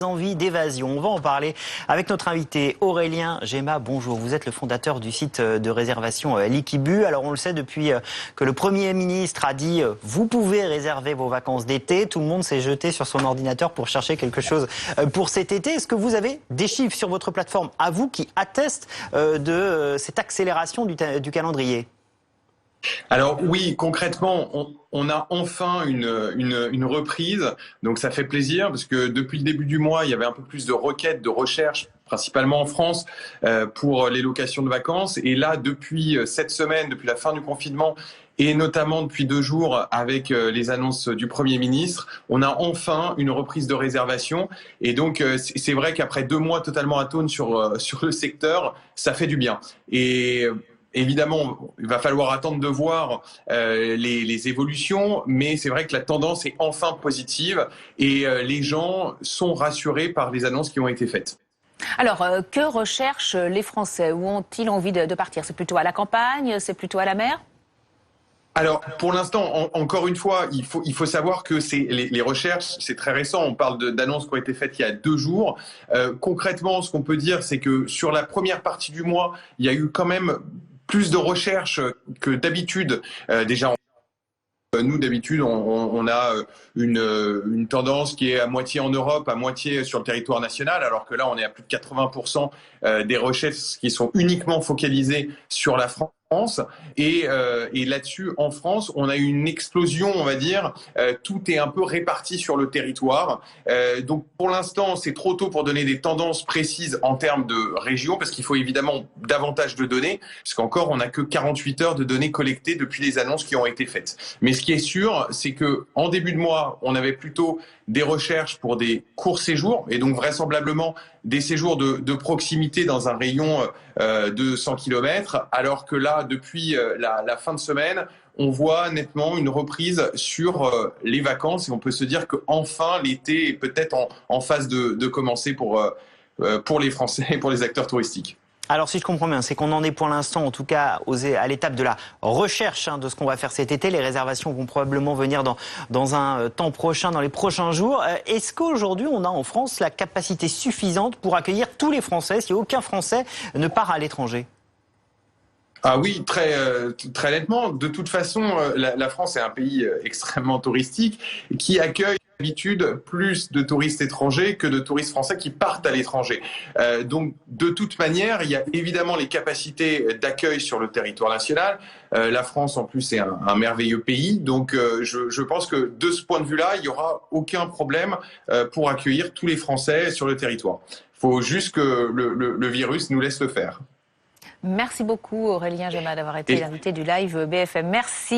Envie d'évasion. On va en parler avec notre invité Aurélien Gemma. Bonjour, vous êtes le fondateur du site de réservation Liquibu. Alors on le sait depuis que le Premier ministre a dit vous pouvez réserver vos vacances d'été. Tout le monde s'est jeté sur son ordinateur pour chercher quelque chose pour cet été. Est-ce que vous avez des chiffres sur votre plateforme à vous qui attestent de cette accélération du calendrier ? Alors oui, concrètement, on a enfin une reprise, donc ça fait plaisir parce que depuis le début du mois, il y avait un peu plus de requêtes, de recherches, principalement en France, pour les locations de vacances. Et là, depuis cette semaine, depuis la fin du confinement, et notamment depuis 2 jours avec les annonces du Premier ministre, on a enfin une reprise de réservation. Et donc, c'est vrai qu'après 2 mois totalement atones sur le secteur, ça fait du bien. Et évidemment, il va falloir attendre de voir les évolutions, mais c'est vrai que la tendance est enfin positive et les gens sont rassurés par les annonces qui ont été faites. Alors, que recherchent les Français? Où ont-ils envie de partir? C'est plutôt à la campagne? C'est plutôt à la mer? Alors, pour l'instant, encore une fois, il faut savoir que les recherches, c'est très récent. On parle d'annonces qui ont été faites il y a 2 jours. Concrètement, ce qu'on peut dire, c'est que sur la première partie du mois, il y a eu quand même plus de recherches que d'habitude. Déjà, nous, d'habitude, on a une tendance qui est à moitié en Europe, à moitié sur le territoire national, alors que là, on est à plus de 80% des recherches qui sont uniquement focalisées sur la France. Et là-dessus, en France, on a eu une explosion, on va dire. Tout est un peu réparti sur le territoire. Donc, pour l'instant, c'est trop tôt pour donner des tendances précises en termes de région, parce qu'il faut évidemment davantage de données, parce qu'encore, on n'a que 48 heures de données collectées depuis les annonces qui ont été faites. Mais ce qui est sûr, c'est que en début de mois, on avait plutôt des recherches pour des courts séjours, et donc vraisemblablement des séjours de proximité dans un rayon de 100 km, alors que là, depuis la fin de semaine, on voit nettement une reprise sur les vacances et on peut se dire qu'enfin l'été est peut-être en phase de commencer pour les Français et pour les acteurs touristiques. Alors si je comprends bien, c'est qu'on en est pour l'instant, en tout cas à l'étape de la recherche de ce qu'on va faire cet été. Les réservations vont probablement venir dans un temps prochain, dans les prochains jours. Est-ce qu'aujourd'hui on a en France la capacité suffisante pour accueillir tous les Français si aucun Français ne part à l'étranger ? Ah oui, très nettement. De toute façon, la France est un pays extrêmement touristique qui accueille d'habitude plus de touristes étrangers que de touristes français qui partent à l'étranger. Donc, de toute manière, il y a évidemment les capacités d'accueil sur le territoire national. La France, en plus, est un merveilleux pays. Donc, je pense que de ce point de vue-là, il n'y aura aucun problème pour accueillir tous les Français sur le territoire. Il faut juste que le virus nous laisse le faire. Merci beaucoup Aurélien Gemma d'avoir été l'invité du live BFM. Merci.